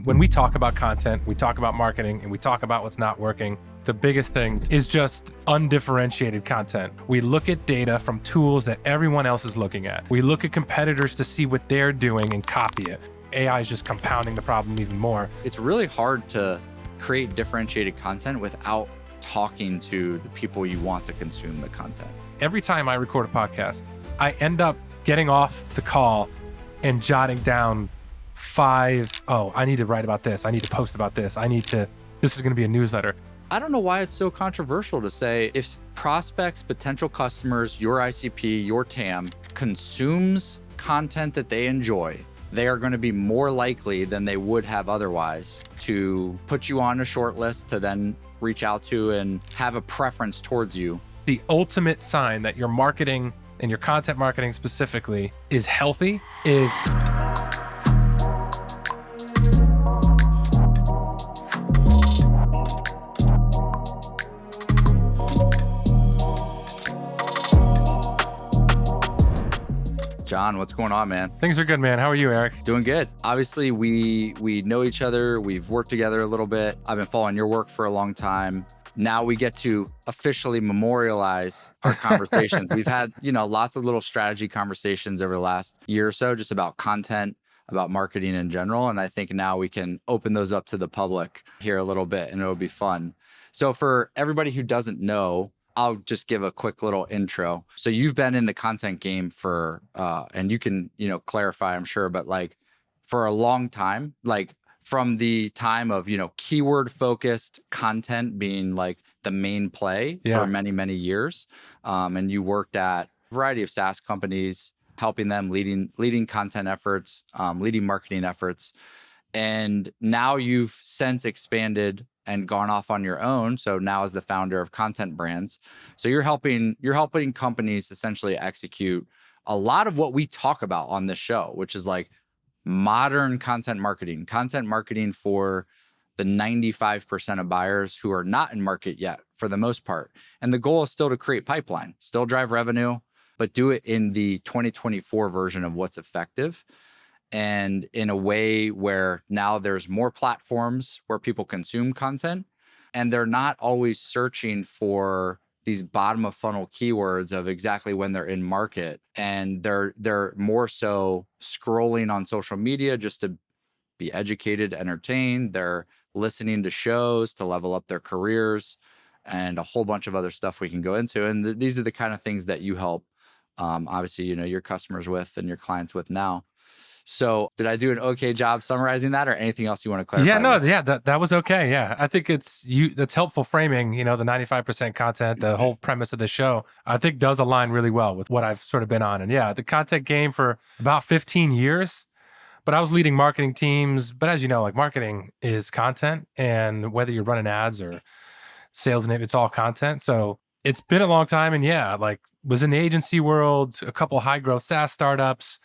When we talk about content, we talk about marketing, and we talk about what's not working, the biggest thing is just undifferentiated content. We look at data from tools that everyone else is looking at. We look at competitors to see what they're doing and copy it. AI is just compounding the problem even more. It's really hard to create differentiated content without talking to the people you want to consume the content. Every time I record a podcast, I end up getting off the call and jotting down I need to write about this. I need to post about this. This is going to be a newsletter. I don't know why it's so controversial to say if prospects, potential customers, your ICP, your TAM consumes content that they enjoy, they are going to be more likely than they would have otherwise to put you on a short list to then reach out to and have a preference towards you. The ultimate sign that your marketing and your content marketing specifically is healthy is John, what's going on, man? Things are good, man. How are you, Erik? Doing good. Obviously, we know each other. We've worked together a little bit. I've been following your work for a long time. Now we get to officially memorialize our conversations. We've had, lots of little strategy conversations over the last year or so, just about content, about marketing in general. And I think now we can open those up to the public here a little bit, and it'll be fun. So for everybody who doesn't know, I'll just give a quick little intro. So you've been in the content game for, and you can, clarify, I'm sure, but like for a long time, like from the time of, keyword focused content being like the main play for many, many years. And you worked at a variety of SaaS companies, helping them leading content efforts, leading marketing efforts. And now you've since expanded and gone off on your own. So now as the founder of Content Brands. So you're helping companies essentially execute a lot of what we talk about on this show, which is like modern content marketing for the 95% of buyers who are not in market yet for the most part. And the goal is still to create pipeline, still drive revenue, but do it in the 2024 version of what's effective. And in a way where now there's more platforms where people consume content, and they're not always searching for these bottom of funnel keywords of exactly when they're in market. And they're more so scrolling on social media just to be educated, entertained. They're listening to shows to level up their careers and a whole bunch of other stuff we can go into. And these are the kind of things that you help, obviously, your customers with and your clients with now. So did I do an okay job summarizing that, or anything else you want to clarify? That was okay. Yeah. I think that's helpful framing, the 95% content, the whole premise of the show, I think does align really well with what I've sort of been on. And the content game for about 15 years, but I was leading marketing teams. But as you know, like marketing is content, and whether you're running ads or sales, and it's all content. So it's been a long time. And was in the agency world, a couple high growth SaaS startups,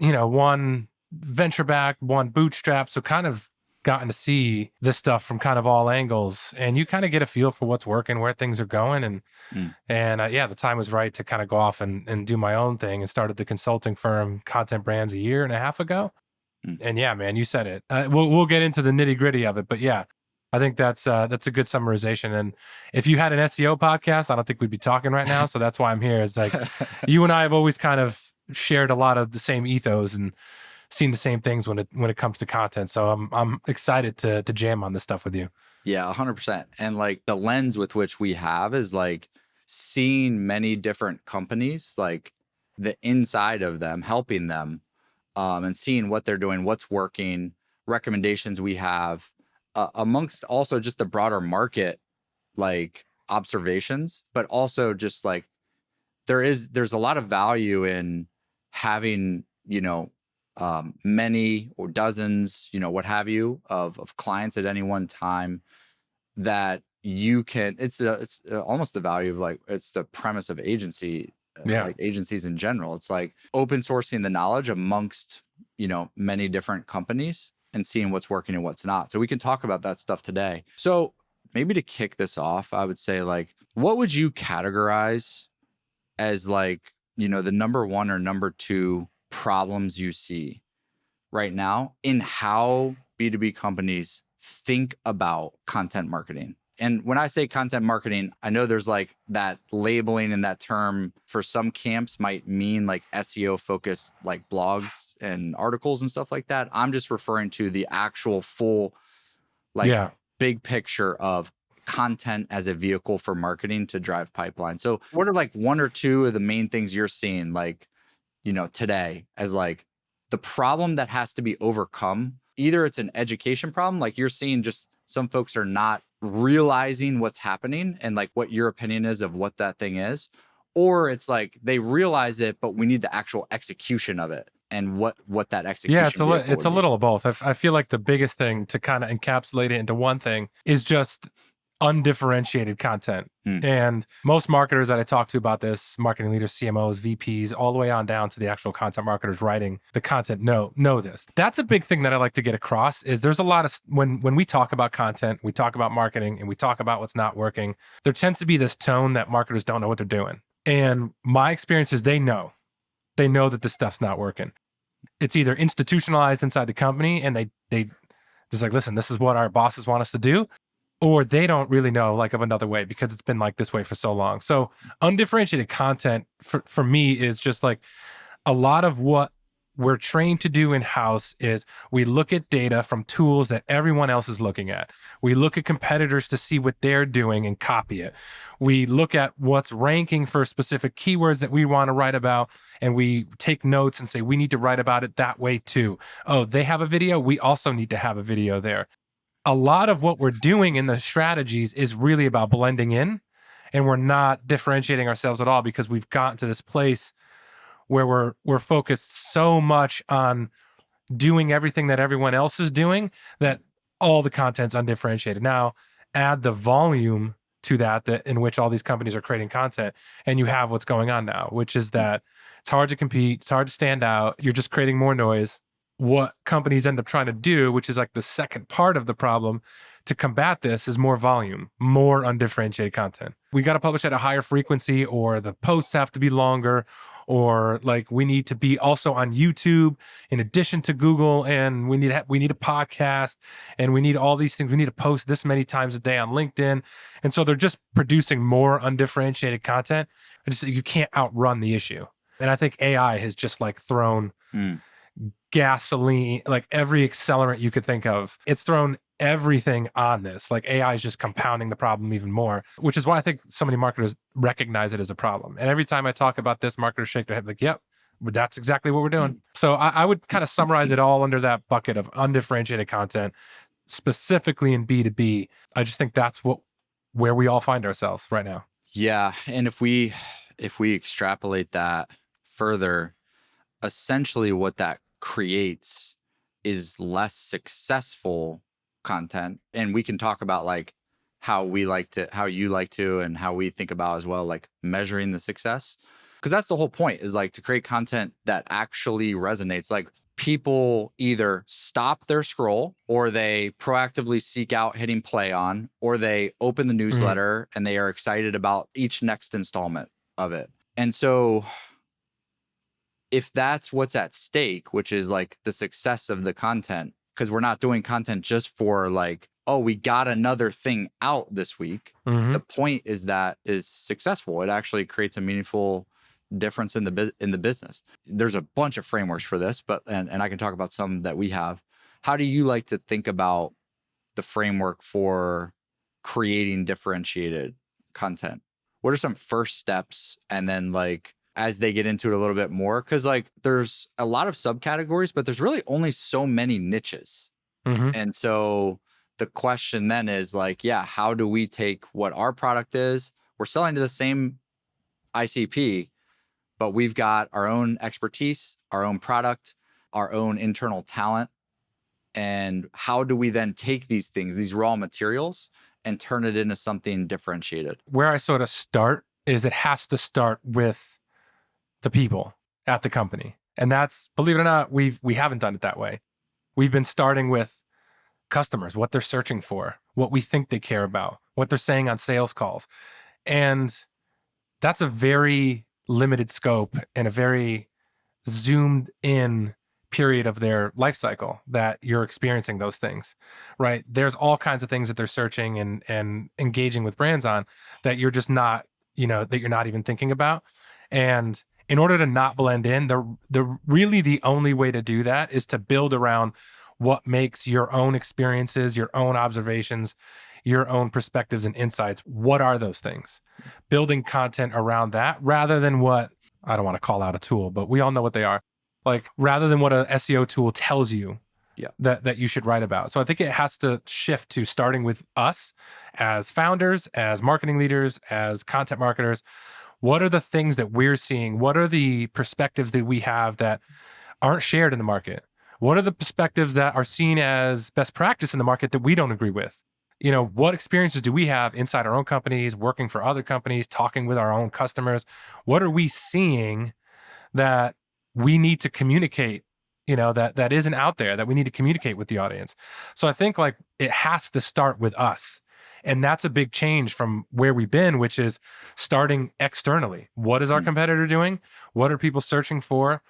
one venture back, one bootstrap. So kind of gotten to see this stuff from kind of all angles, and you kind of get a feel for what's working, where things are going. The time was right to kind of go off and do my own thing, and started the consulting firm Content Brands a year and a half ago. And man, you said it. We'll get into the nitty gritty of it, but I think that's a good summarization. And if you had an SEO podcast, I don't think we'd be talking right now. So that's why I'm here. It's like you and I have always kind of shared a lot of the same ethos and seen the same things when it comes to content. So I'm excited to jam on this stuff with you. Yeah, 100%. And like the lens with which we have is like seeing many different companies, like the inside of them, helping them, and seeing what they're doing, what's working, recommendations we have, amongst also just the broader market, like observations, but also just like there's a lot of value in having, many or dozens, what have you, of clients at any one time that you can, it's almost the value of like, it's the premise of agency, like agencies in general. It's like open sourcing the knowledge amongst, many different companies and seeing what's working and what's not. So we can talk about that stuff today. So maybe to kick this off, I would say like, what would you categorize as like, the number one or number two problems you see right now in how B2B companies think about content marketing? And when I say content marketing, I know there's like that labeling and that term for some camps might mean like SEO focused like blogs and articles and stuff like that. I'm just referring to the actual full like Yeah. big picture of content as a vehicle for marketing to drive pipeline. So what are like one or two of the main things you're seeing like, today as like the problem that has to be overcome? Either it's an education problem, like you're seeing just some folks are not realizing what's happening and like what your opinion is of what that thing is, or it's like they realize it, but we need the actual execution of it and what that execution Yeah, it's vehicle it's would a be. little of both. I feel like the biggest thing to kind of encapsulate it into one thing is just undifferentiated content. Hmm. And most marketers that I talk to about this, marketing leaders, CMOs, VPs, all the way on down to the actual content marketers writing the content, know this. That's a big thing that I like to get across is there's a lot of, when we talk about content, we talk about marketing and we talk about what's not working, there tends to be this tone that marketers don't know what they're doing. And my experience is they know that this stuff's not working. It's either institutionalized inside the company and they just like, listen, this is what our bosses want us to do, or they don't really know like of another way because it's been like this way for so long. So undifferentiated content for me is just like a lot of what we're trained to do in-house is we look at data from tools that everyone else is looking at. We look at competitors to see what they're doing and copy it. We look at what's ranking for specific keywords that we want to write about, and we take notes and say, we need to write about it that way too. Oh, they have a video. We also need to have a video there. A lot of what we're doing in the strategies is really about blending in, and we're not differentiating ourselves at all because we've gotten to this place where we're focused so much on doing everything that everyone else is doing that all the content's undifferentiated. Now, add the volume to that in which all these companies are creating content, and you have what's going on now, which is that it's hard to compete, it's hard to stand out, you're just creating more noise. What companies end up trying to do, which is like the second part of the problem to combat this, is more volume, more undifferentiated content. We got to publish at a higher frequency, or the posts have to be longer, or like we need to be also on YouTube in addition to Google, and we need a podcast, and we need all these things. We need to post this many times a day on LinkedIn. And so they're just producing more undifferentiated content. You can't outrun the issue. And I think AI has just like thrown gasoline, like every accelerant you could think of. It's thrown everything on this. Like AI is just compounding the problem even more, which is why I think so many marketers recognize it as a problem. And every time I talk about this, marketers shake their head like, yep, that's exactly what we're doing. So I would kind of summarize it all under that bucket of undifferentiated content, specifically in B2B. I just think that's where we all find ourselves right now. Yeah. And if we extrapolate that further, essentially what that creates is less successful content. And we can talk about like how you like to, and how we think about as well, like measuring the success. Because that's the whole point, is like to create content that actually resonates. Like people either stop their scroll, or they proactively seek out hitting play on, or they open the newsletter and they are excited about each next installment of it. And so if that's what's at stake, which is like the success of the content, because we're not doing content just for like, oh, we got another thing out this week. The point is that is successful. It actually creates a meaningful difference in the business. There's a bunch of frameworks for this, but and I can talk about some that we have. How do you like to think about the framework for creating differentiated content? What are some first steps? And then like, as they get into it a little bit more, because like there's a lot of subcategories, but there's really only so many niches. And so the question then is like, yeah, how do we take what our product is? We're selling to the same ICP, but we've got our own expertise, our own product, our own internal talent. And how do we then take these things, these raw materials, and turn it into something differentiated? Where I sort of start is it has to start with the people at the company. And that's, believe it or not, we haven't done it that way. We've been starting with customers, what they're searching for, what we think they care about, what they're saying on sales calls. And that's a very limited scope and a very zoomed in period of their life cycle that you're experiencing those things, right? There's all kinds of things that they're searching and engaging with brands on that you're just not, that you're not even thinking about. And in order to not blend in, the only way to do that is to build around what makes your own experiences, your own observations, your own perspectives and insights. What are those things? Building content around that rather than what, I don't want to call out a tool, but we all know what they are. Like rather than what a SEO tool tells you that you should write about. So I think it has to shift to starting with us as founders, as marketing leaders, as content marketers. What are the things that we're seeing? What are the perspectives that we have that aren't shared in the market? What are the perspectives that are seen as best practice in the market that we don't agree with? What experiences do we have inside our own companies, working for other companies, talking with our own customers? What are we seeing that we need to communicate, that isn't out there, that we need to communicate with the audience? So I think like it has to start with us. And that's a big change from where we've been, which is starting externally. What is our competitor doing? What are people searching for?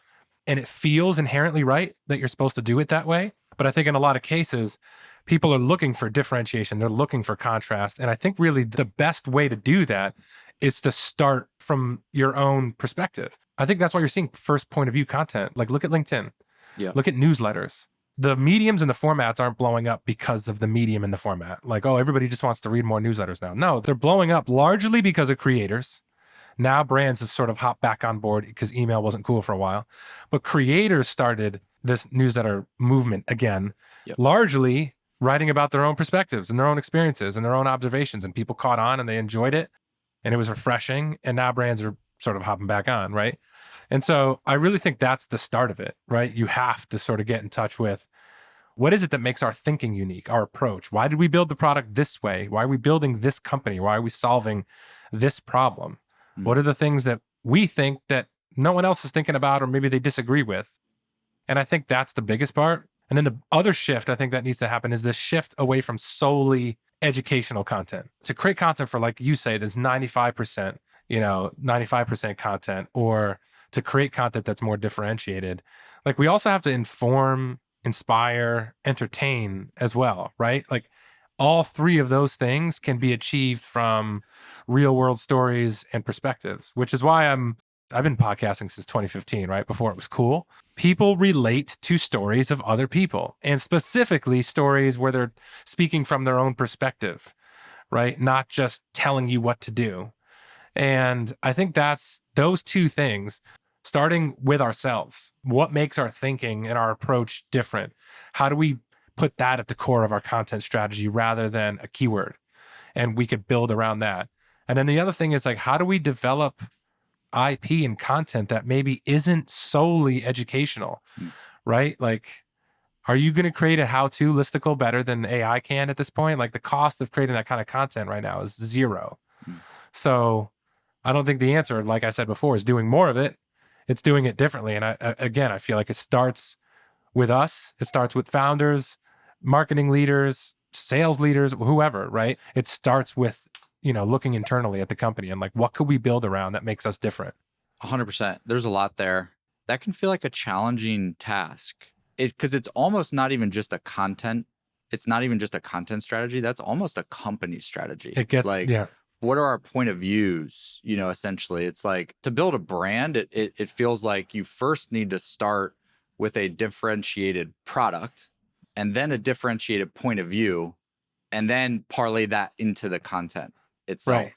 And it feels inherently right that you're supposed to do it that way. But I think in a lot of cases, people are looking for differentiation. They're looking for contrast. And I think really the best way to do that is to start from your own perspective. I think that's why you're seeing first point of view content. Like look at LinkedIn, look at newsletters. The mediums and the formats aren't blowing up because of the medium and the format. Like, oh, everybody just wants to read more newsletters now. No, they're blowing up largely because of creators. Now brands have sort of hopped back on board because email wasn't cool for a while. But creators started this newsletter movement again, largely writing about their own perspectives and their own experiences and their own observations. And people caught on and they enjoyed it. And it was refreshing. And now brands are sort of hopping back on, right? And so I really think that's the start of it, right? You have to sort of get in touch with what is it that makes our thinking unique, our approach? Why did we build the product this way? Why are we building this company? Why are we solving this problem? What are the things that we think that no one else is thinking about or maybe they disagree with? And I think that's the biggest part. And then the other shift I think that needs to happen is this shift away from solely educational content. To create content for, like you say, that's 95%, 95% content, or to create content that's more differentiated. Like we also have to inform, inspire, entertain as well, right? Like all three of those things can be achieved from real world stories and perspectives, which is why I've been podcasting since 2015, right? Before it was cool. People relate to stories of other people, and specifically stories where they're speaking from their own perspective, right? Not just telling you what to do. And I think that's those two things, starting with ourselves. What makes our thinking and our approach different? How do we put that at the core of our content strategy rather than a keyword? And we could build around that. And then the other thing is like, how do we develop IP and content that maybe isn't solely educational, right? Like, are you going to create a how-to listicle better than AI can at this point? Like the cost of creating that kind of content right now is zero. So I don't think the answer, like I said before, is doing more of it. It's doing it differently. And I feel like it starts with us. It starts with founders, marketing leaders, sales leaders, whoever, right? It starts with, looking internally at the company and like, what could we build around that makes us different? 100%. There's a lot there. That can feel like a challenging task because it's almost not even just a content. It's not even just a content strategy. That's almost a company strategy. It gets, like, what are our point of views? Essentially it's like to build a brand, it feels like you first need to start with a differentiated product and then a differentiated point of view, and then parlay that into the content itself.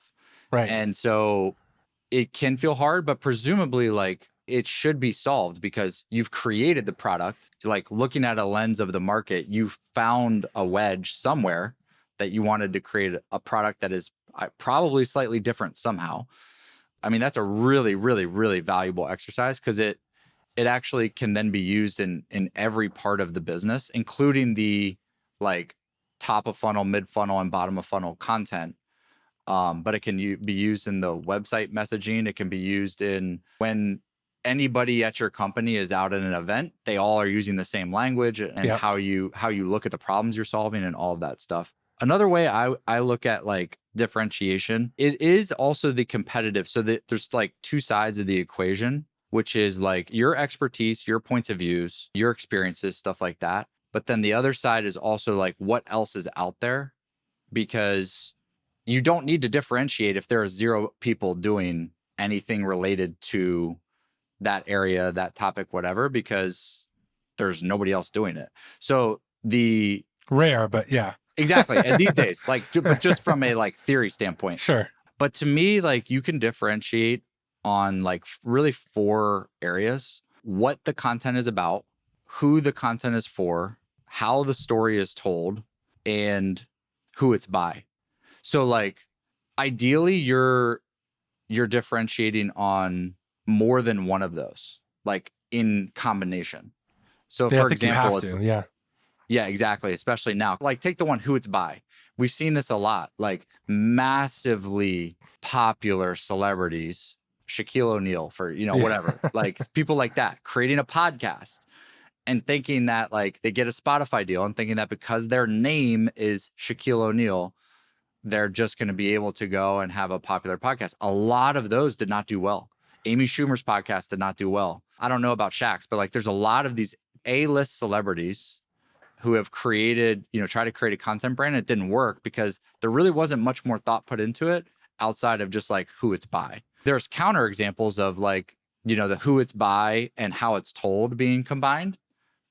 Right. And so it can feel hard, but presumably like it should be solved because you've created the product. Like looking at a lens of the market, you found a wedge somewhere that you wanted to create a product that is probably slightly different somehow. I mean, that's a really, really, really valuable exercise because it actually can then be used in every part of the business, including the like top of funnel, mid funnel, and bottom of funnel content. But it can be used in the website messaging. It can be used in when anybody at your company is out at an event, they all are using the same language and how you look at the problems you're solving and all of that stuff. Another way I look at like differentiation, it is also the competitive. So that there's like two sides of the equation. which is like your expertise, your points of views, your experiences, stuff like that. But then the other side is also like what else is out there, because you don't need to differentiate if there are 0 people doing anything related to that area, that topic, whatever, because there's nobody else doing it. So the Rare, but yeah. exactly. And these days, like, but just from a like theory standpoint. Sure. But to me, like you can differentiate on like really 4 areas: what the content is about, who the content is for, how the story is told, and who it's by. So like ideally you're differentiating on more than one of those, like in combination. So Yeah, for I think you example, have to. Yeah. yeah, exactly. Especially now, like take the one who it's by. We've seen this a lot, like massively popular celebrities, Shaquille O'Neal for, whatever, like people like that creating a podcast and thinking that like they get a Spotify deal and thinking that because their name is Shaquille O'Neal, they're just going to be able to go and have a popular podcast. A lot of those did not do well. Amy Schumer's podcast did not do well. I don't know about Shaq's, but like there's a lot of these A-list celebrities who have created, try to create a content brand. It didn't work because there really wasn't much more thought put into it outside of just like who it's by. There's counter examples of like, the who it's by and how it's told being combined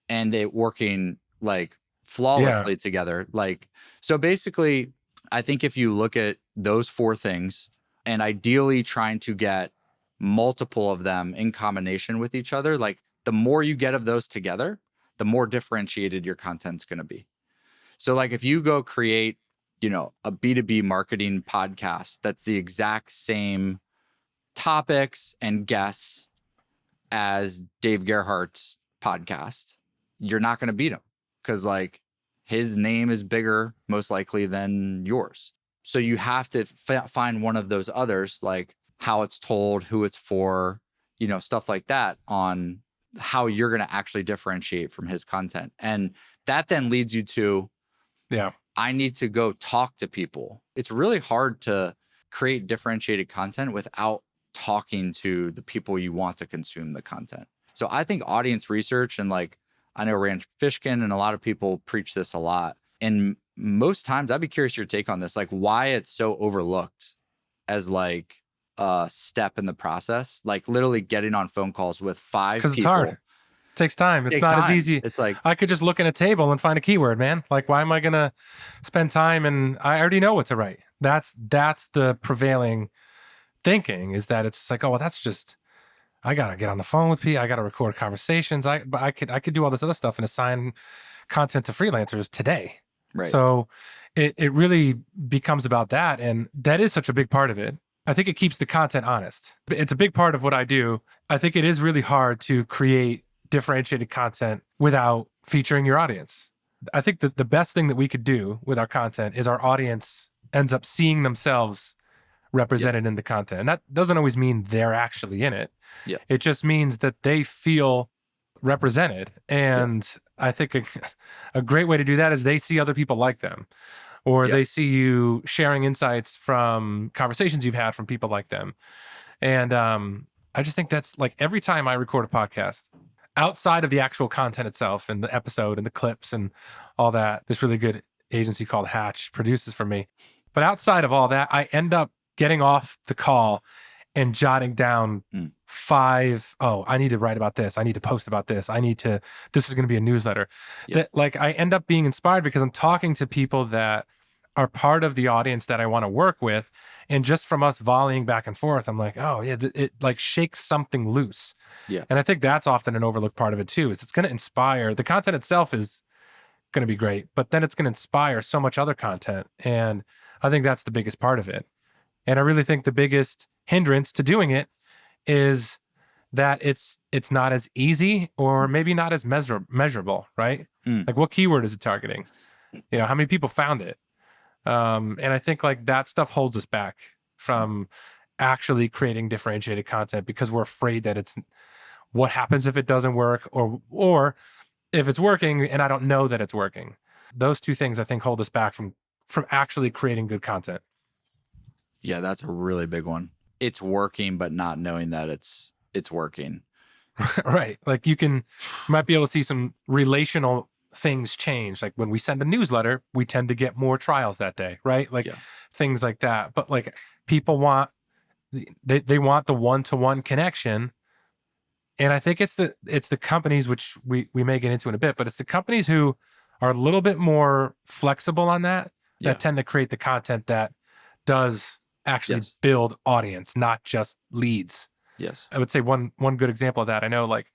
and it working like flawlessly together. Like, so basically, I think if you look at those 4 things and ideally trying to get multiple of them in combination with each other, like the more you get of those together, the more differentiated your content's going to be. So like if you go create, a B2B marketing podcast that's the exact same topics and guests as Dave Gerhardt's podcast, you're not going to beat him because like his name is bigger most likely than yours. So you have to find one of those others, like how it's told, who it's for, stuff like that, on how you're going to actually differentiate from his content. And that then leads you to, I need to go talk to people. It's really hard to create differentiated content without talking to the people you want to consume the content. So I think audience research, and like, I know Rand Fishkin and a lot of people preach this a lot. And most times I'd be curious your take on this, like why it's so overlooked as like a step in the process, like literally getting on phone calls with 5 people. Because it's hard. It takes time. It's not as easy. It's like, I could just look at a table and find a keyword, man. Like, why am I going to spend time? And I already know what to write. That's the prevailing thinking, is that it's just like, oh, well, that's just, I got to get on the phone with people. I got to record conversations. But I could do all this other stuff and assign content to freelancers today. right. So it really becomes about that. And that is such a big part of it. I think it keeps the content honest. It's a big part of what I do. I think it is really hard to create differentiated content without featuring your audience. I think that the best thing that we could do with our content is our audience ends up seeing themselves represented in the content. And that doesn't always mean they're actually in it. Yeah. It just means that they feel represented. And I think a great way to do that is they see other people like them, or they see you sharing insights from conversations you've had from people like them. And I just think that's like every time I record a podcast, outside of the actual content itself and the episode and the clips and all that, this really good agency called Hatch produces for me. But outside of all that, I end up getting off the call and jotting down 5, I need to write about this. I need to post about this. This is going to be a newsletter. That like I end up being inspired because I'm talking to people that are part of the audience that I want to work with. And just from us volleying back and forth, I'm like, oh yeah, it like shakes something loose. Yeah. And I think that's often an overlooked part of it too, is it's going to inspire. The content itself is going to be great, but then it's going to inspire so much other content. And I think that's the biggest part of it. And I really think the biggest hindrance to doing it is that it's not as easy, or maybe not as measurable, right? Like what keyword is it targeting? How many people found it? And I think like that stuff holds us back from actually creating differentiated content, because we're afraid that it's what happens if it doesn't work, or if it's working and I don't know that it's working. Those two things I think hold us back from actually creating good content. Yeah, that's a really big one. It's working, but not knowing that it's working. Right. Like you might be able to see some relational things change. Like when we send a newsletter, we tend to get more trials that day, right? Like Yeah. things like that. But like people want, they want the one-to-one connection. And I think it's the companies, which we may get into in a bit, but it's the companies who are a little bit more flexible on that Yeah. tend to create the content that does actually Yes. build audience, not just leads. Yes. I would say one good example of that. I know, like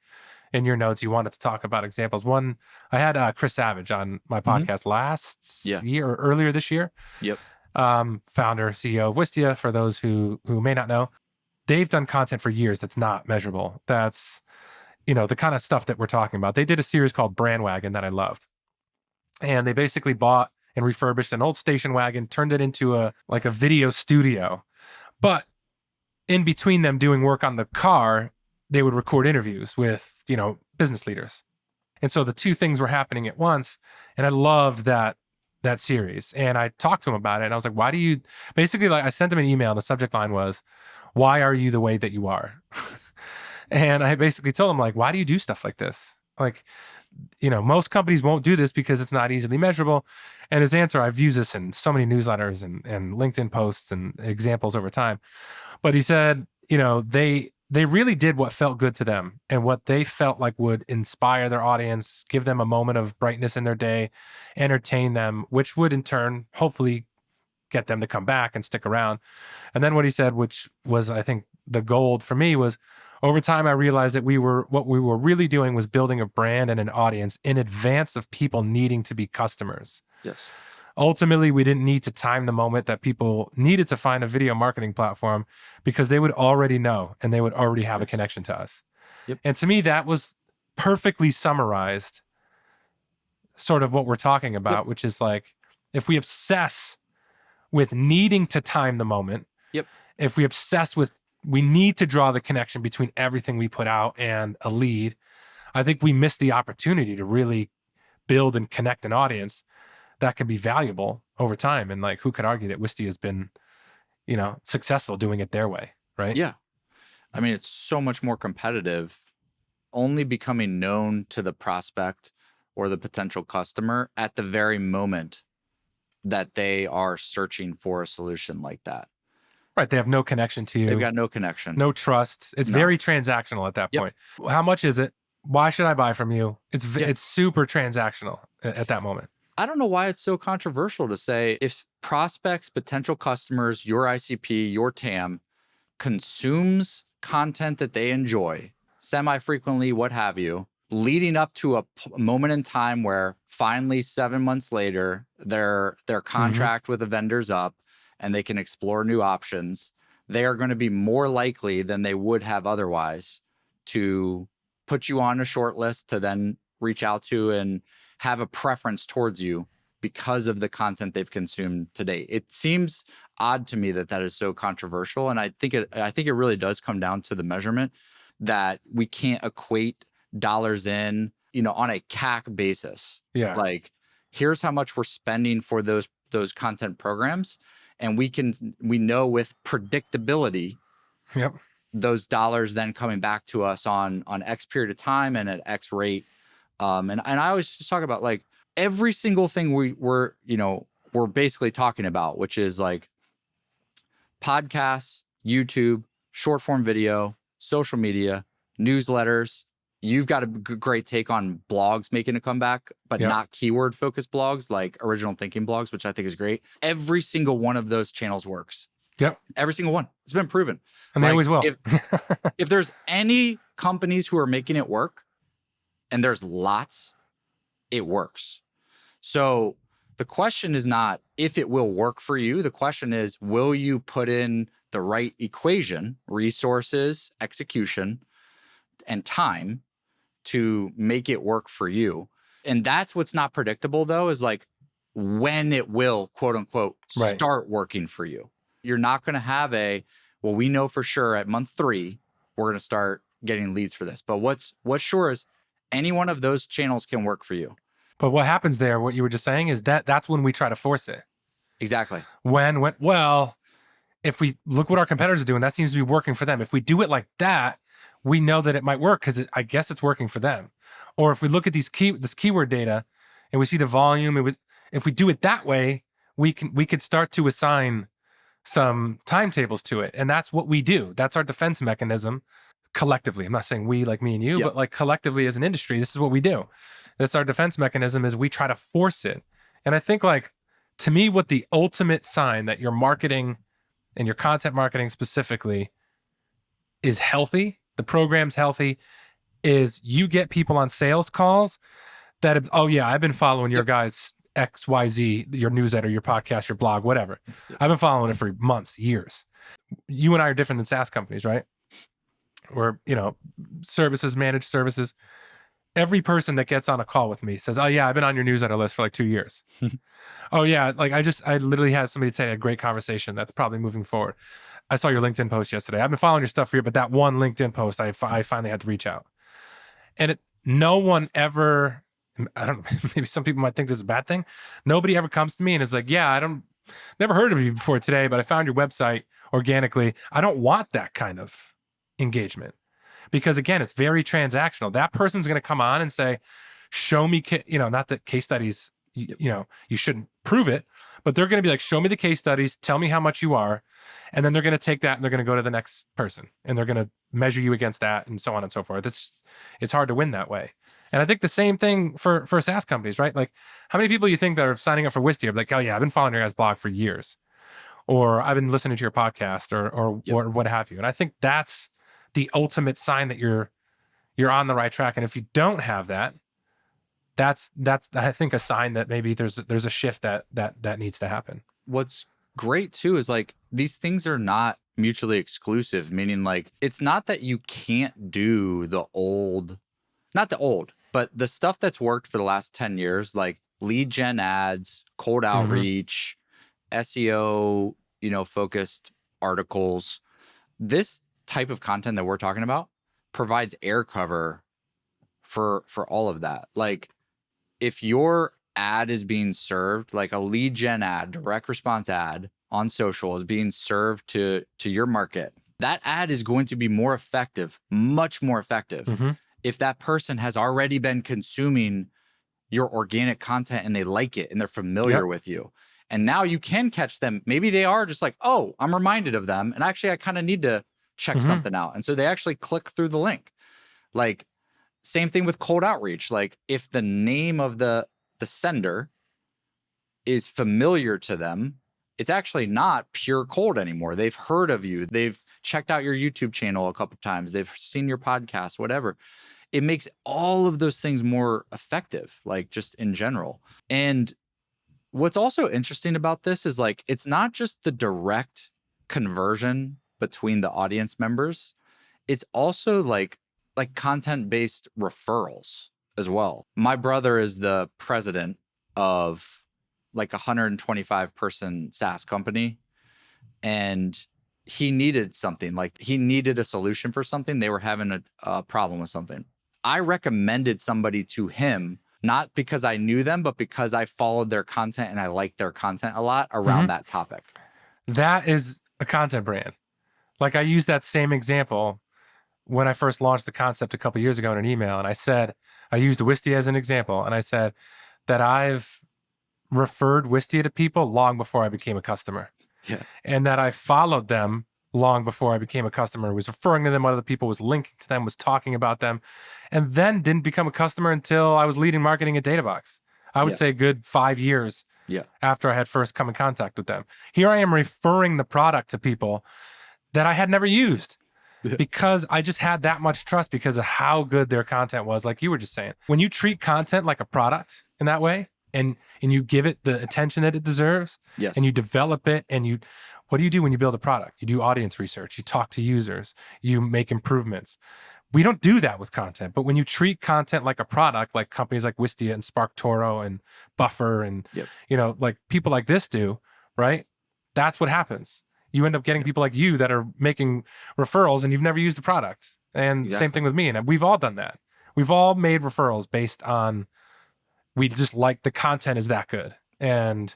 in your notes, you wanted to talk about examples. One, I had Chris Savage on my podcast last Yeah. year or earlier this year. Yep. Founder, CEO of Wistia. For those who may not know, they've done content for years that's not measurable. That's the kind of stuff that we're talking about. They did a series called Brandwagon that I loved, and they basically bought and refurbished an old station wagon, turned it into a video studio, but in between them doing work on the car, they would record interviews with, business leaders. And so the two things were happening at once. And I loved that series. And I talked to him about it. And I was like, why do you basically, like, I sent him an email and the subject line was, why are you the way that you are? And I basically told him, like, why do you do stuff like this? Like, most companies won't do this because it's not easily measurable. And his answer, I've used this in so many newsletters and LinkedIn posts and examples over time. But he said, they really did what felt good to them and what they felt like would inspire their audience, give them a moment of brightness in their day, entertain them, which would in turn hopefully get them to come back and stick around. And then what he said, which was, I think, the gold for me, was over time I realized that what we were really doing was building a brand and an audience in advance of people needing to be customers. Yes. Ultimately, we didn't need to time the moment that people needed to find a video marketing platform because they would already know and they would already have a connection to us. Yep. And to me, that was perfectly summarized sort of what we're talking about, which is like, if we obsess with needing to time the moment, if we obsess with we need to draw the connection between everything we put out and a lead, I think we miss the opportunity to really build and connect an audience that can be valuable over time. And like, who could argue that Wistia has been, successful doing it their way, right? Yeah. I mean, it's so much more competitive, only becoming known to the prospect or the potential customer at the very moment that they are searching for a solution like that. Right. They have no connection to you. They've got no connection. No trust. It's very transactional at that point. How much is it? Why should I buy from you? It's super transactional at that moment. I don't know why it's so controversial to say if prospects, potential customers, your ICP, your TAM consumes content that they enjoy semi-frequently, what have you, leading up to a moment in time where finally 7 months later, their contract with the vendor's up and they can explore new options, they are going to be more likely than they would have otherwise to put you on a short list to then reach out to and have a preference towards you because of the content they've consumed today. It seems odd to me that is so controversial. And I think it really does come down to the measurement that we can't equate dollars in, on a CAC basis. Yeah. Like, here's how much we're spending for those content programs. And we know with predictability, those dollars then coming back to us on X period of time and at X rate. And I always just talk about like every single thing we're basically talking about, which is like podcasts, YouTube, short form video, social media, newsletters. You've got a great take on blogs making a comeback, but not keyword focused blogs like original thinking blogs, which I think is great. Every single one of those channels works. Yep. Every single one. It's been proven. And they always will. If there's any companies who are making it work, and there's lots, it works. So the question is not if it will work for you. The question is, will you put in the right equation, resources, execution, and time to make it work for you? And that's what's not predictable, though, is like when it will, quote unquote, start working for you. You're not going to have well, we know for sure at month 3, we're going to start getting leads for this. But what's sure is any one of those channels can work for you. But what happens there, what you were just saying, is that's when we try to force it. Exactly. Well, if we look what our competitors are doing, that seems to be working for them. If we do it like that, we know that it might work because I guess it's working for them. Or if we look at this keyword data and we see the volume, if we do it that way, we could start to assign some timetables to it. And that's what we do. That's our defense mechanism collectively. I'm not saying we like me and you, but like collectively as an industry, this is what we do. That's our defense mechanism, is we try to force it. And I think, like, to me, what the ultimate sign that your marketing and your content marketing specifically is healthy, the program's healthy, is you get people on sales calls that have, oh yeah, I've been following your guys' XYZ, your newsletter, your podcast, your blog, whatever. I've been following it for months, years. You and I are different than SaaS companies, right? We're, services, managed services. Every person that gets on a call with me says, oh yeah, I've been on your newsletter list for like 2 years. Oh yeah, like I literally had somebody say a great conversation that's probably moving forward. I saw your LinkedIn post yesterday. I've been following your stuff for you, but that one LinkedIn post, I finally had to reach out. And no one ever, I don't know, maybe some people might think this is a bad thing. Nobody ever comes to me and is like, yeah, never heard of you before today, but I found your website organically. I don't want that kind of engagement, because again, it's very transactional. That person's going to come on and say, show me, not that case studies, you shouldn't prove it, but they're going to be like, show me the case studies, tell me how much you are. And then they're going to take that and they're going to go to the next person and they're going to measure you against that and so on and so forth. It's hard to win that way. And I think the same thing for SaaS companies, right? Like, how many people you think that are signing up for Wistia are like, oh yeah, I've been following your guys' blog for years, or I've been listening to your podcast, or what have you. And I think that's the ultimate sign that you're on the right track. And if you don't have that, that's I think a sign that maybe there's a shift that needs to happen. What's great too is, like, these things are not mutually exclusive, meaning, like, it's not that you can't do not the old, but the stuff that's worked for the last 10 years, like lead gen ads, cold outreach, SEO, focused articles. This type of content that we're talking about provides air cover for all of that. Like, if your ad is being served, like a lead gen ad, direct response ad on social is being served to your market, that ad is going to be more effective, much more effective, if that person has already been consuming your organic content and they like it and they're familiar with you. And now you can catch them. Maybe they are just like, oh, I'm reminded of them, and actually I kind of need to check something out. And so they actually click through the link. Like, same thing with cold outreach. Like, if the name of the sender is familiar to them, it's actually not pure cold anymore. They've heard of you. They've checked out your YouTube channel a couple of times. They've seen your podcast, whatever. It makes all of those things more effective, like, just in general. And what's also interesting about this is, like, it's not just the direct conversion between the audience members. It's also like content-based referrals as well. My brother is the president of like a 125 person SaaS company, and he needed something. Like, he needed a solution for something. They were having a problem with something. I recommended somebody to him, not because I knew them, but because I followed their content and I liked their content a lot around that topic. That is a content brand. Like, I used that same example when I first launched the concept a couple of years ago in an email. And I said, I used Wistia as an example. And I said that I've referred Wistia to people long before I became a customer. Yeah. And that I followed them long before I became a customer, was referring to them, other people, was linking to them, was talking about them, and then didn't become a customer until I was leading marketing at DataBox. I would say a good 5 years after I had first come in contact with them. Here I am referring the product to people that I had never used because I just had that much trust because of how good their content was. Like you were just saying, when you treat content like a product in that way, and you give it the attention that it deserves, and you develop it, and what do you do when you build a product? You do audience research, you talk to users, you make improvements. We don't do that with content, but when you treat content like a product, like companies like Wistia and SparkToro and Buffer and like people like this do, right? That's what happens. You end up getting people like you that are making referrals and you've never used the product. And same thing with me. And we've all done that. We've all made referrals based on, we just like the content is that good. And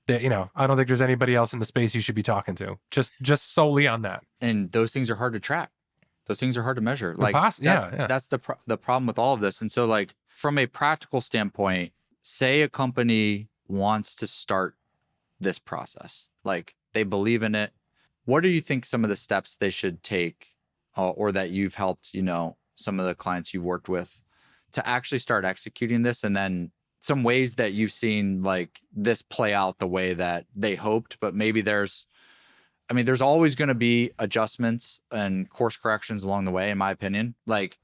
that, I don't think there's anybody else in the space you should be talking to just solely on that. And those things are hard to track. Those things are hard to measure. Like Yeah. that's the problem with all of this. And so like from a practical standpoint, say a company wants to start this process, like they believe in it. What do you think some of the steps they should take, or that you've helped, some of the clients you've worked with to actually start executing this? And then some ways that you've seen like this play out the way that they hoped, but maybe there's always going to be adjustments and course corrections along the way, in my opinion. Like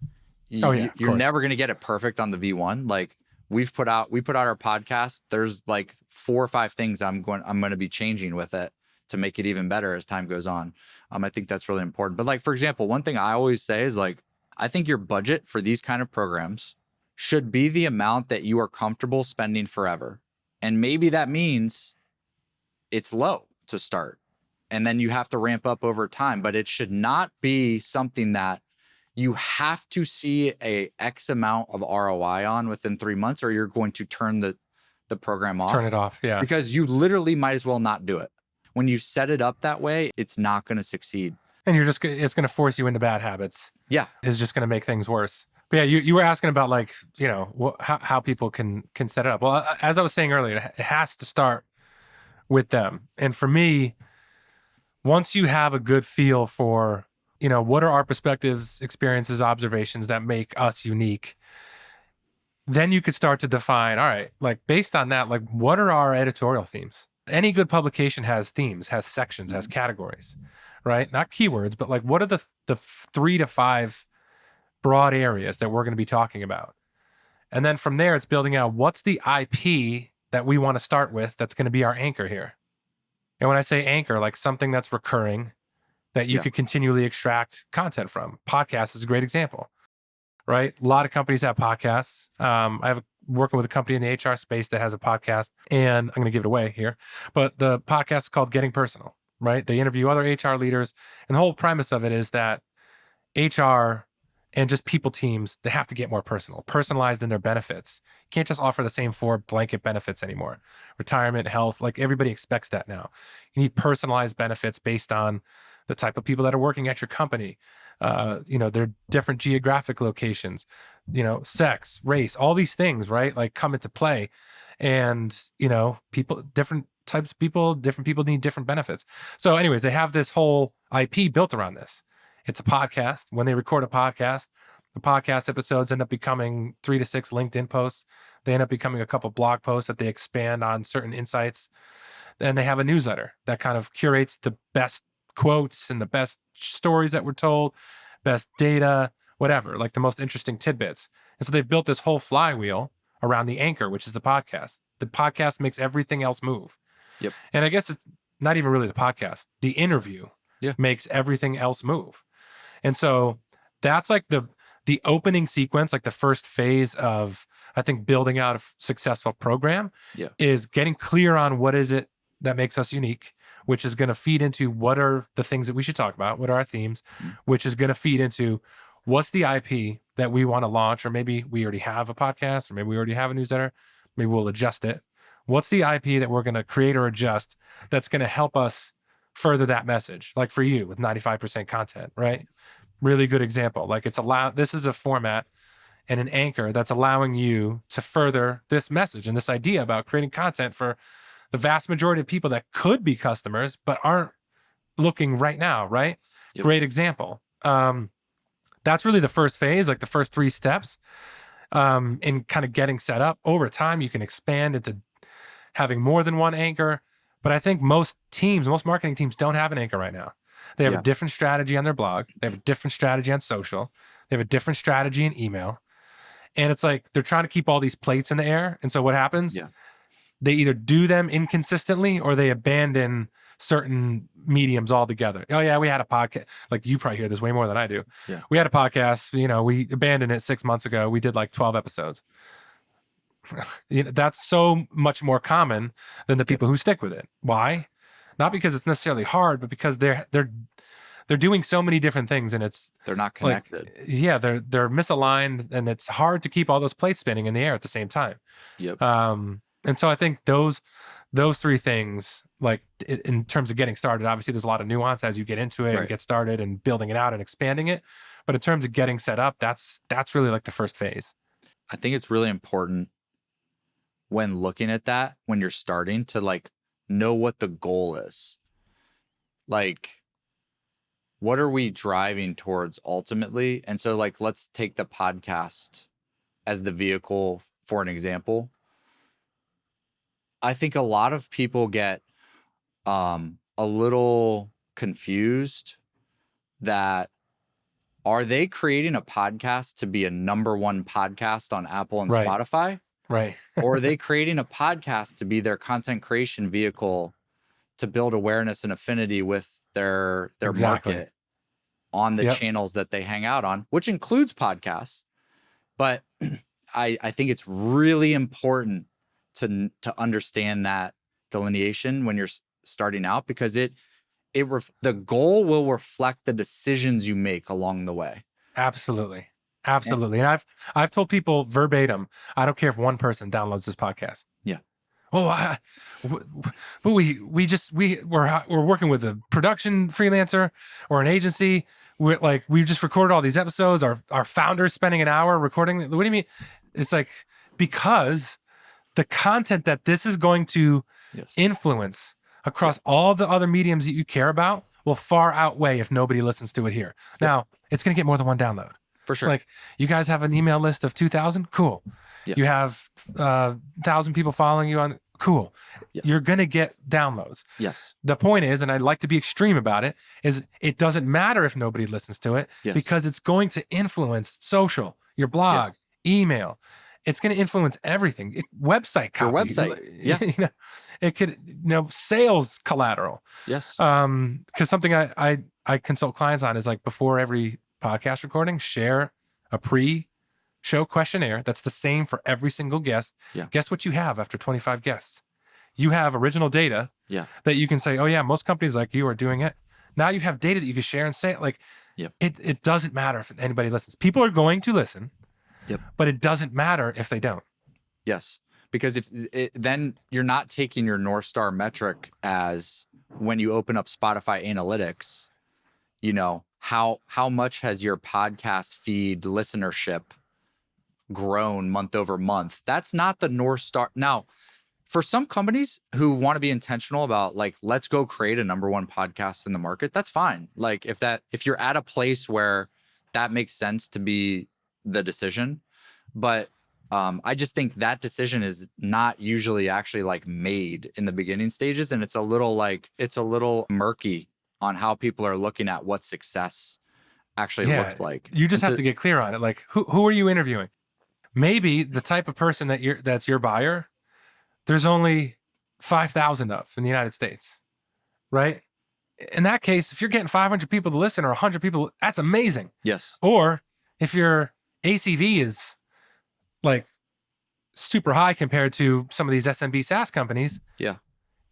you're never going to get it perfect on the V1. Like we put out our podcast. There's like 4 or 5 things I'm going to be changing with it to make it even better as time goes on. I think that's really important. But like, for example, one thing I always say is like, I think your budget for these kind of programs should be the amount that you are comfortable spending forever. And maybe that means it's low to start, and then you have to ramp up over time, but it should not be something that you have to see a X amount of ROI on within 3 months, or you're going to turn the program off. Turn it off. Yeah. Because you literally might as well not do it. When you set it up that way, it's not going to succeed. And it's going to force you into bad habits. Yeah. It's just going to make things worse. But yeah, you were asking about like, how people can set it up. Well, as I was saying earlier, it has to start with them. And for me, once you have a good feel for, what are our perspectives, experiences, observations that make us unique, then you could start to define, all right, like based on that, like what are our editorial themes? Any good publication has themes, has sections, has categories, right? Not keywords, but like what are the 3 to 5 broad areas that we're going to be talking about? And then from there, it's building out what's the IP that we want to start with that's going to be our anchor here. And when I say anchor, like something that's recurring that you could continually extract content from. Podcast is a great example, right? A lot of companies have podcasts. I have working with a company in the HR space that has a podcast, and I'm going to give it away here, but the podcast is called Getting Personal, right? They interview other HR leaders, and the whole premise of it is that HR and just people teams, they have to get more personalized in their benefits. You can't just offer the same 4 blanket benefits anymore. Retirement, health, like everybody expects that now. You need personalized benefits based on the type of people that are working at your company, their different geographic locations, sex, race, all these things, right? Like come into play. And, different types of people, different people need different benefits. So anyways, they have this whole IP built around this. It's a podcast. When they record a podcast, the podcast episodes end up becoming 3 to 6 LinkedIn posts. They end up becoming a couple blog posts that they expand on certain insights. Then they have a newsletter that kind of curates the best quotes and the best stories that were told, best data, whatever, like the most interesting tidbits. And so they've built this whole flywheel around the anchor, which is the podcast. The podcast makes everything else move. Yep. And I guess it's not even really the podcast. The interview makes everything else move. And so that's like the opening sequence, like the first phase of, I think, building out a successful program is getting clear on what is it that makes us unique, which is going to feed into what are the things that we should talk about, what are our themes, which is going to feed into what's the IP that we want to launch, or maybe we already have a podcast, or maybe we already have a newsletter, maybe we'll adjust it. What's the IP that we're going to create or adjust that's going to help us further that message? Like for you with 95% content, right? Really good example. Like this is a format and an anchor that's allowing you to further this message and this idea about creating content for the vast majority of people that could be customers, but aren't looking right now, right? Yep. Great example. That's really the first phase, like the first 3 steps in kind of getting set up. Over time, you can expand into having more than one anchor. But I think most marketing teams don't have an anchor right now. They have a different strategy on their blog. They have a different strategy on social. They have a different strategy in email. And it's like they're trying to keep all these plates in the air. And so what happens? Yeah. They either do them inconsistently or they abandon certain mediums altogether. Oh yeah, we had a podcast. Like you probably hear this way more than I do. Yeah. We had a podcast, we abandoned it 6 months ago. We did like 12 episodes. That's so much more common than the people who stick with it. Why? Not because it's necessarily hard, but because they're doing so many different things, and they're not connected. Like, they're misaligned, and it's hard to keep all those plates spinning in the air at the same time. Yep. And so I think those 3 things, like in terms of getting started, obviously there's a lot of nuance as you get into it and get started and building it out and expanding it. But in terms of getting set up, that's really like the first phase. I think it's really important when looking at that, when you're starting, to like know what the goal is. Like, what are we driving towards ultimately? And so like, let's take the podcast as the vehicle for an example. I think a lot of people get a little confused that, are they creating a podcast to be a #1 podcast on Apple and Right. Spotify? Right. Or are they creating a podcast to be their content creation vehicle to build awareness and affinity with their Exactly. market on the Yep. channels that they hang out on, which includes podcasts. But I think it's really important to understand that delineation when you're starting out, because the goal will reflect the decisions you make along the way. Absolutely. Absolutely. And I've told people verbatim, I don't care if one person downloads this podcast. Yeah. Well, but we're working with a production freelancer or an agency. We just recorded all these episodes. Our founder's spending an hour recording. What do you mean? It's like, because the content that this is going to influence across all the other mediums that you care about will far outweigh if nobody listens to it here. Now, it's going to get more than one download. For sure. Like, you guys have an email list of 2,000? Cool. Yeah. You have 1,000 people following you on, cool. Yeah. You're going to get downloads. Yes. The point is, and I like to be extreme about it, is it doesn't matter if nobody listens to it, because it's going to influence social, your blog, email. It's going to influence everything. Website copy. Your website. Yeah. It could, sales collateral. Yes. Because something I consult clients on is like, before every podcast recording, share a pre-show questionnaire that's the same for every single guest. Yeah. Guess what you have after 25 guests? You have original data that you can say, oh yeah, most companies like you are doing it. Now you have data that you can share and say, like, it doesn't matter if anybody listens. People are going to listen, but it doesn't matter if they don't. Yes. Because then you're not taking your North Star metric as, when you open up Spotify analytics, how much has your podcast feed listenership grown month over month? That's not the North Star. Now, for some companies who want to be intentional about, like, let's go create a #1 podcast in the market, that's fine. Like, if you're at a place where that makes sense to be the decision, but I just think that decision is not usually actually like made in the beginning stages, and it's a little murky on how people are looking at what success actually looks like. You just have to get clear on it. Like, who are you interviewing? Maybe the type of person that's your buyer, there's only 5,000 of in the United States, right? In that case, if you're getting 500 people to listen or 100 people, that's amazing. Yes. Or if your ACV is like super high compared to some of these SMB SaaS companies,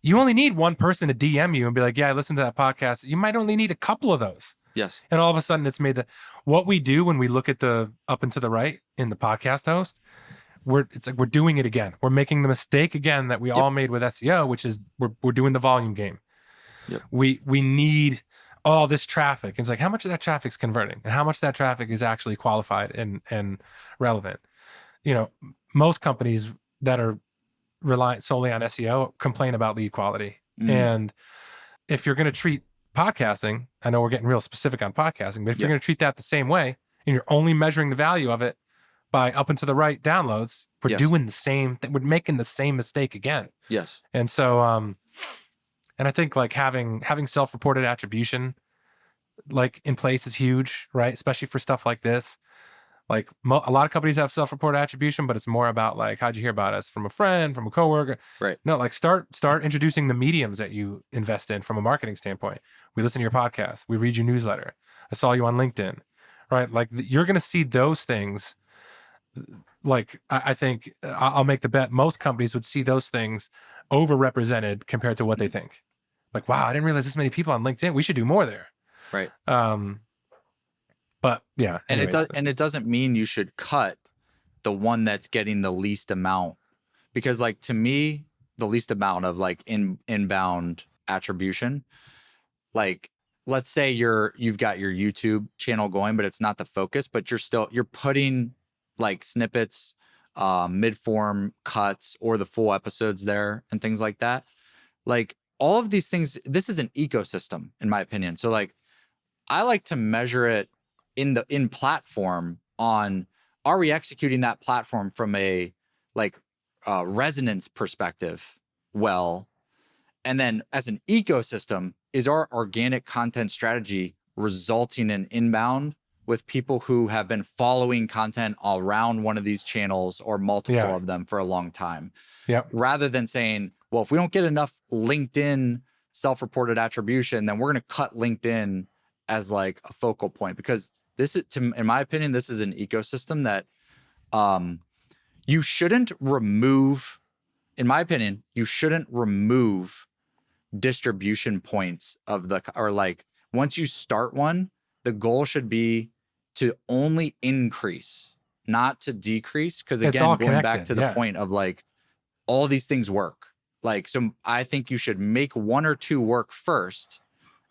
you only need one person to DM you and be like, yeah, I listened to that podcast. You might only need a couple of those. Yes. And all of a sudden it's made what we do when we look at the up and to the right in the podcast host, it's like we're doing it again. We're making the mistake again that we all made with SEO, which is we're doing the volume game. Yep. We need all this traffic. It's like, how much of that traffic's converting and how much of that traffic is actually qualified and relevant? Most companies that are reliant solely on SEO complain about lead quality. And if you're going to treat podcasting, I know we're getting real specific on podcasting, but if you're going to treat that the same way and you're only measuring the value of it by up and to the right downloads, we're doing the same thing. We're making the same mistake again. Yes. And so, and I think like having self-reported attribution like in place is huge, right? Especially for stuff like this. Like a lot of companies have self-reported attribution, but it's more about like, how'd you hear about us? From a friend, from a coworker? Right. No, like start introducing the mediums that you invest in from a marketing standpoint. We listen to your podcast. We read your newsletter. I saw you on LinkedIn, right? Like you're going to see those things. Like I think I'll make the bet most companies would see those things overrepresented compared to what they think. Like, wow, I didn't realize this many people on LinkedIn. We should do more there. Right. But yeah, anyways. And it doesn't mean you should cut the one that's getting the least amount, because like to me, the least amount of like inbound attribution, like let's say you've got your YouTube channel going, but it's not the focus, but you're putting like snippets, mid-form cuts, or the full episodes there and things like that. Like all of these things, this is an ecosystem in my opinion. So like I like to measure it in platform on, are we executing that platform from a like resonance perspective well? And then as an ecosystem, is our organic content strategy resulting in inbound with people who have been following content around one of these channels or multiple of them for a long time? Yeah. Rather than saying, well, if we don't get enough LinkedIn self-reported attribution, then we're going to cut LinkedIn as like a focal point, because this is, in my opinion, this is an ecosystem that you shouldn't remove, in my opinion, you shouldn't remove distribution points of the, or like once you start one, the goal should be to only increase, not to decrease. Because again, going back to the point of like, all these things work. Like, so I think you should make one or two work first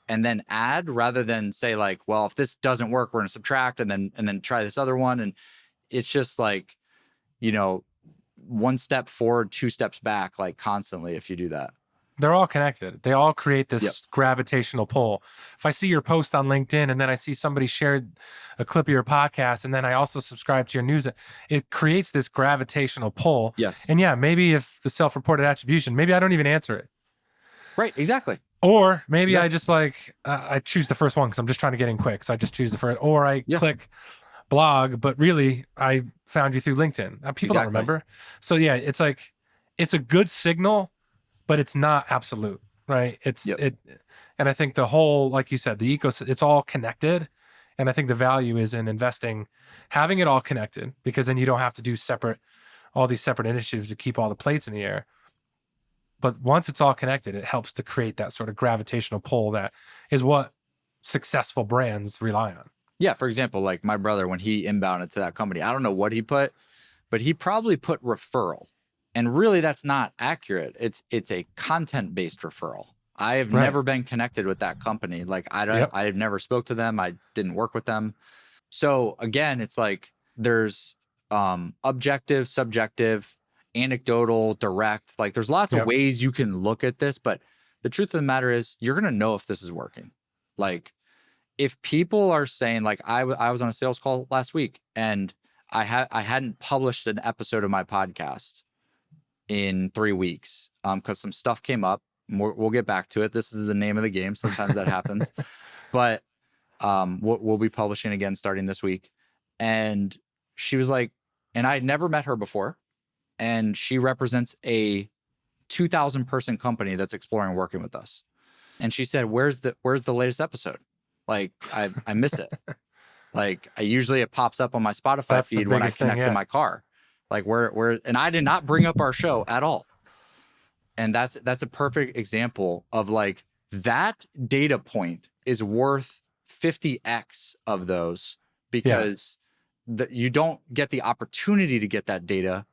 and then add, rather than say like, well, if this doesn't work, we're going to subtract and then try this other one. And it's just like, you know, one step forward, two steps back, like constantly if you do that. They're all connected. They all create this gravitational pull. If I see your post on LinkedIn and then I see somebody shared a clip of your podcast and then I also subscribe to your news, it creates this gravitational pull. Yes. And yeah, maybe if the self-reported attribution, maybe I don't even answer it. Right, exactly. Or maybe I just like, I choose the first one because I'm just trying to get in quick. So I just choose the first, or I click blog, but really I found you through LinkedIn. People don't remember. So yeah, it's like, it's a good signal, but it's not absolute, right? And I think the whole, like you said, the ecosystem, it's all connected. And I think the value is in investing, having it all connected, because then you don't have to do all these separate initiatives to keep all the plates in the air. But once it's all connected, it helps to create that sort of gravitational pull that is what successful brands rely on. Yeah. For example, like my brother, when he inbounded to that company, I don't know what he put, but he probably put referral. And really, that's not accurate. It's a content-based referral. I have never been connected with that company. Like I've never spoke to them. I didn't work with them. So again, it's like there's objective, subjective, anecdotal, direct. Like there's lots of ways you can look at this, but the truth of the matter is you're gonna know if this is working. Like if people are saying, like I was on a sales call last week and I hadn't published an episode of my podcast in 3 weeks because some stuff came up. We'll get back to it. This is the name of the game. Sometimes that happens. But we'll be publishing again starting this week. And she was like, and I had never met her before. And she represents a 2,000 person company that's exploring working with us. And she said, where's the latest episode? Like I miss it. Like it pops up on my Spotify feed when I connect to my car. Like where, and I did not bring up our show at all. And that's a perfect example of like that data point is worth 50x of those, because you don't get the opportunity to get that data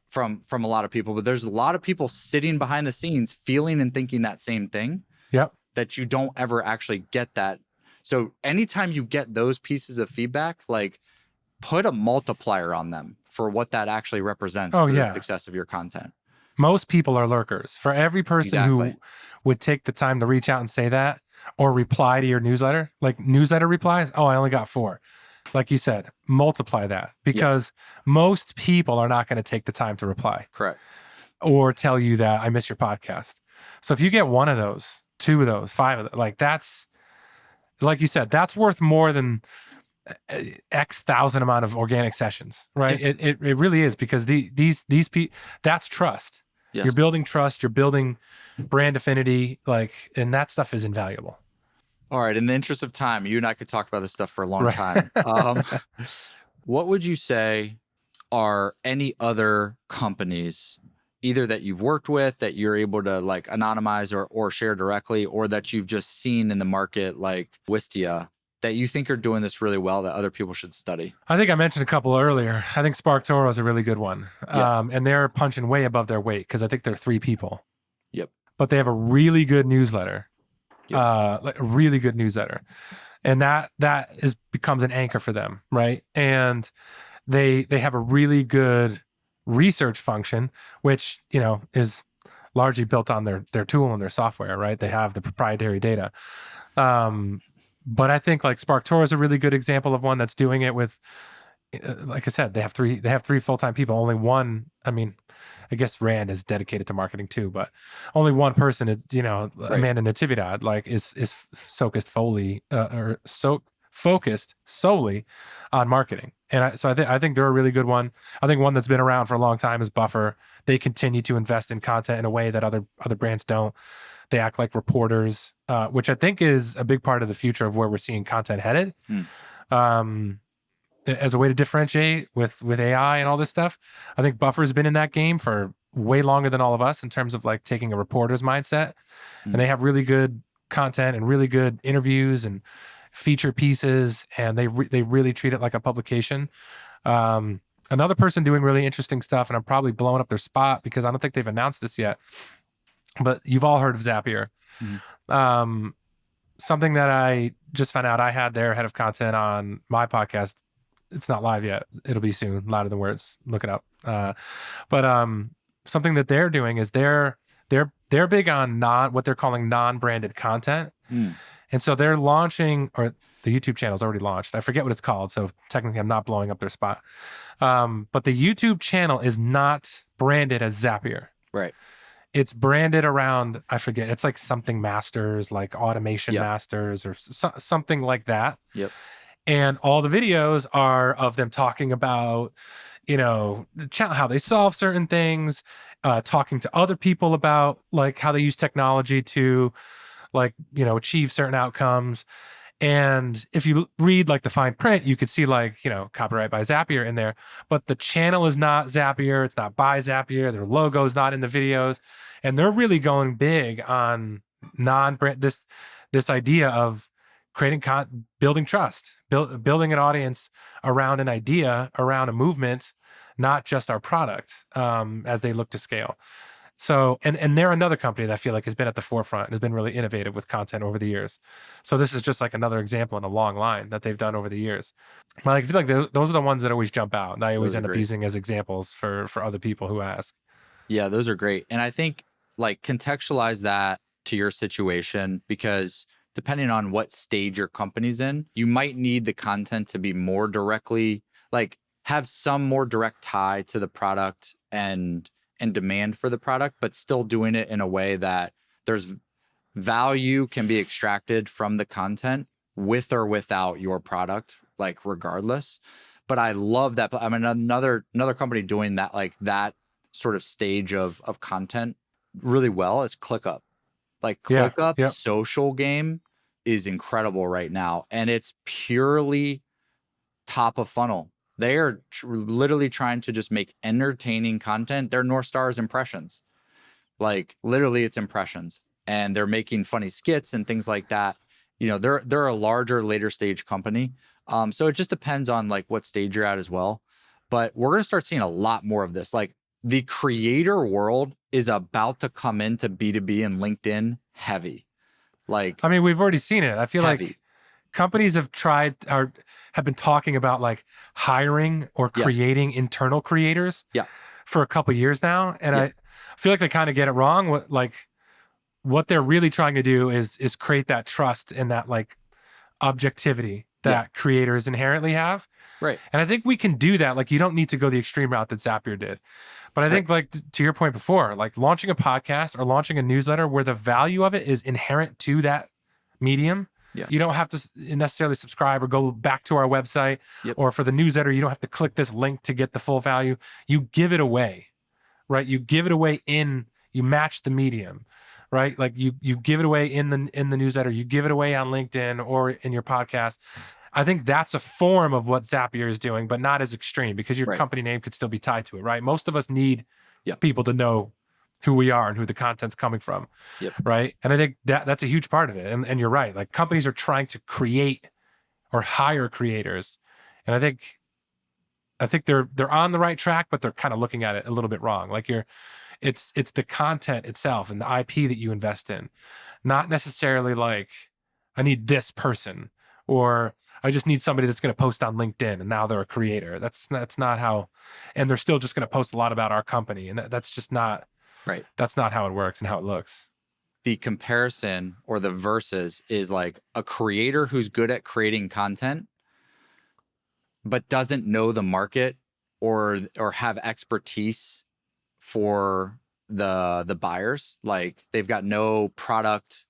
from a lot of people, but there's a lot of people sitting behind the scenes feeling and thinking that same thing. That you don't ever actually get that. So anytime you get those pieces of feedback, like put a multiplier on them for what that actually represents for the success of your content. Most people are lurkers. For every person who would take the time to reach out and say that or reply to your newsletter, like newsletter replies, oh, I only got 4. Like you said, multiply that, because most people are not going to take the time to reply. Correct. Or tell you that I miss your podcast. So if you get 1 of those, 2 of those, 5 of those, like that's, like you said, that's worth more than X thousand amount of organic sessions, right? It really is, because these people, that's trust. You're building trust, you're building brand affinity, like, and that stuff is invaluable. All right. In the interest of time, you and I could talk about this stuff for a long time. What would you say are any other companies, either that you've worked with that you're able to like anonymize or share directly, or that you've just seen in the market, like Wistia, that you think are doing this really well that other people should study? I think I mentioned a couple earlier. I think SparkToro is a really good one. And they're punching way above their weight because I think they're 3 people. Yep. But they have a really good newsletter. Yep. like a really good newsletter, and becomes an anchor for them, right? And they have a really good research function, which is largely built on their tool and their software, right? They have the proprietary data. But I think like SparkToro is a really good example of one that's doing it with, like I said, they have three full-time people. Only one, I mean, I guess Rand is dedicated to marketing too, but only one person, Amanda Natividad, like is focused focused solely on marketing. And I think they're a really good one. I think one that's been around for a long time is Buffer. They continue to invest in content in a way that other brands don't. They act like reporters, which I think is a big part of the future of where we're seeing content headed. As a way to differentiate with AI and all this stuff. I think Buffer's been in that game for way longer than all of us in terms of like taking a reporter's mindset. And they have really good content and really good interviews and feature pieces, and they really treat it like a publication. Another person doing really interesting stuff, and I'm probably blowing up their spot because I don't think they've announced this yet, but you've all heard of Zapier. Something that I just found out, I had their head of content on my podcast. It's not live yet. It'll be soon. Louder than words. Look it up. But something that they're doing is they're big on what they're calling non-branded content. And so they're launching, or the YouTube channel's already launched. I forget what it's called. So technically I'm not blowing up their spot. But the YouTube channel is not branded as Zapier. Right. It's branded around, I forget, it's like something masters, like automation masters or something like that. Yep. And all the videos are of them talking about, how they solve certain things, talking to other people about like how they use technology to like, achieve certain outcomes. And if you read like the fine print, you could see like, copyright by Zapier in there, but the channel is not Zapier. It's not by Zapier. Their logo is not in the videos. And they're really going big on non-brand, this idea of creating building trust, building an audience around an idea, around a movement, not just our product, as they look to scale. So, and they're another company that I feel like has been at the forefront and has been really innovative with content over the years. So this is just like another example in a long line that they've done over the years. But like, I feel like those are the ones that always jump out, and I always end up using as examples for other people who ask. Yeah, those are great. And I think like contextualize that to your situation, because depending on what stage your company's in, you might need the content to be more directly, like have some more direct tie to the product and demand for the product, but still doing it in a way that there's value can be extracted from the content with or without your product, like regardless. But I love that. I mean, another company doing that, like that sort of stage of content really well is ClickUp. Like ClickUp's social game is incredible right now. And it's purely top of funnel. They are literally trying to just make entertaining content. Their North Star is impressions. Like literally it's impressions. And they're making funny skits and things like that. They're a larger, later stage company. So it just depends on like what stage you're at as well. But we're going to start seeing a lot more of this. Like the creator world is about to come into B2B and LinkedIn heavy. Like, I mean, we've already seen it. I feel like companies have been talking about like hiring or creating internal creators for a couple of years now. And I feel like they kind of get it wrong. What they're really trying to do is create that trust and that like objectivity that creators inherently have. Right. And I think we can do that. Like, you don't need to go the extreme route that Zapier did. But I think, like, to your point before, like launching a podcast or launching a newsletter where the value of it is inherent to that medium. Yeah. You don't have to necessarily subscribe or go back to our website, or for the newsletter, you don't have to click this link to get the full value. You give it away, right? You give it away you match the medium, right? Like you give it away in the newsletter, you give it away on LinkedIn or in your podcast. I think that's a form of what Zapier is doing, but not as extreme, because your company name could still be tied to it, right? Most of us need people to know who we are and who the content's coming from, right? And I think that's a huge part of it. And you're right. Like, companies are trying to create or hire creators, and I think they're on the right track, but they're kind of looking at it a little bit wrong. Like, It's the content itself and the IP that you invest in, not necessarily like I need this person or I just need somebody that's going to post on LinkedIn and now they're a creator. That's not how, and they're still just going to post a lot about our company, and that's just not Right. That's not how it works and how it looks. The comparison or the versus is like a creator who's good at creating content but doesn't know the market or have expertise for the buyers. Like they've got no product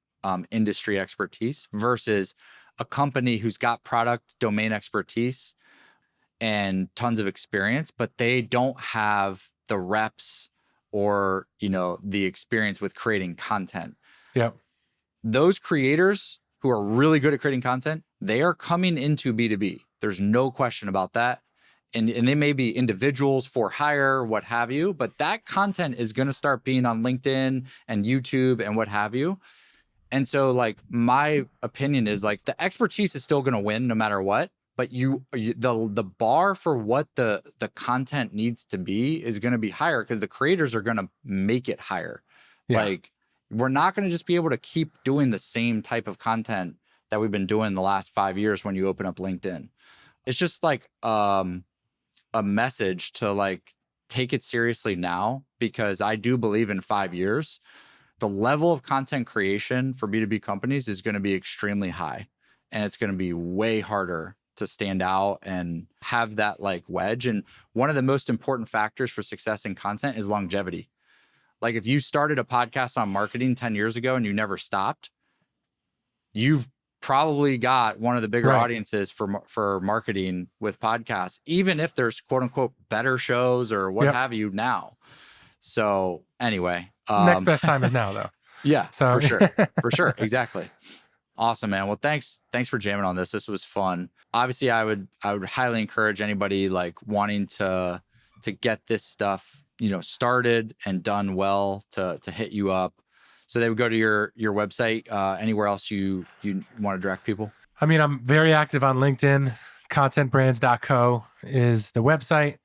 industry expertise, versus a company who's got product domain expertise and tons of experience, but they don't have the reps or, you know, the experience with creating content. Yep. Those creators who are really good at creating content, they are coming into B2B. There's no question about that. And they may be individuals for hire, what have you, but that content is going to start being on LinkedIn and YouTube and what have you. And so like my opinion is like the expertise is still going to win no matter what, but the bar for what the content needs to be is going to be higher because the creators are going to make it higher. Yeah. Like we're not going to just be able to keep doing the same type of content that we've been doing the last 5 years when you open up LinkedIn. It's just like a message to like take it seriously now, because I do believe in 5 years, the level of content creation for B2B companies is going to be extremely high, and it's going to be way harder to stand out and have that like wedge. And one of the most important factors for success in content is longevity. Like if you started a podcast on marketing 10 years ago and you never stopped, you've probably got one of the bigger audiences for marketing with podcasts, even if there's quote unquote better shows or what have you now. So anyway, next best time is now though. Yeah, so for sure. Exactly. Awesome, man. Well, thanks for jamming on this. This was fun. Obviously I would highly encourage anybody like wanting to get this stuff, you know, started and done well to hit you up. So they would go to your website. Anywhere else you want to direct people? I mean, I'm very active on LinkedIn. Contentbrands.co is the website.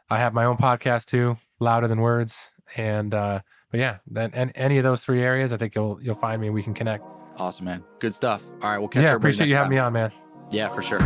I have my own podcast too, Louder Than Words. And but yeah, then and any of those 3 areas, I think you'll find me and we can connect. Awesome, man. Good stuff. All right, we'll catch everybody appreciate next you time. having me on, man. Yeah, for sure.